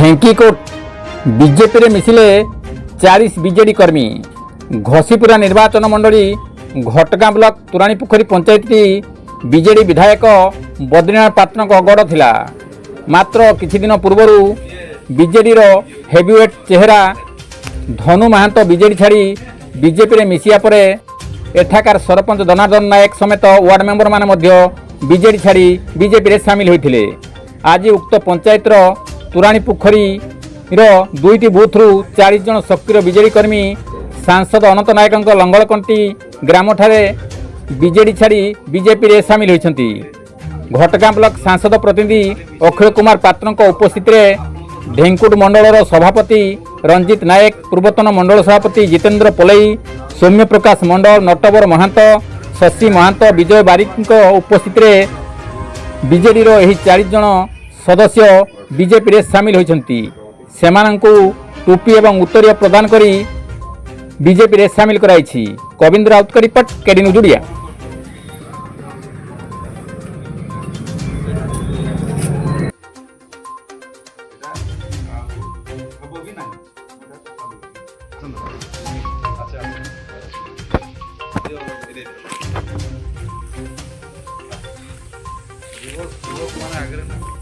ढेंकीकोट BJP रे मिसिले 40 BJD कर्मी। घसीपुरा निर्वाचन मंडली घटगां ब्लॉक तुराणीपोखरी पंचायत बीजेडी विधायक बद्रीनाथ पात्र गड़ थिला। मात्र किछि दिन पूर्व बीजेडी रो हेवीवेट चेहरा धनु महांत बीजेडी छाड़ी बीजेपी रे मिसिया परे एठाकार सरपंच जनार्दन नायक समेत वार्ड मेंबर माने मध्य बीजेडी छाड़ी बीजेपी रे शामिल होइथिले। आज उक्त पंचायत रो तुराणीपोखरी रो 2टी बूथ रु 40 जन सक्रिय बीजेडी कर्मी सांसद अनंत नायक लंगलकंटी ग्राम ठारे बीजेडी छाड़ी बीजेपी रे शामिल होइछंती। घटगां ब्लॉक सांसद प्रतिनिधि अक्षय कुमार पात्र उपस्थित ढेंकुट मंडल सभापति रंजित नायक, पूर्वतन मंडल सभापति जितेंद्र पोलई, सौम्य प्रकाश मंडल, नटवर महांत, शशि महांत, विजय बारिक उपस्थित बीजेडी रो एही 40 जन सदस्य बीजेपी रे शामिल होइछंती। सेमानंकु टोपी एवं उत्तरीय प्रदान करी बीजेपी रे शामिल कराइछि। कविंद्र राउत का रिपोर्ट, केडी न्यूज ओडिया। आगे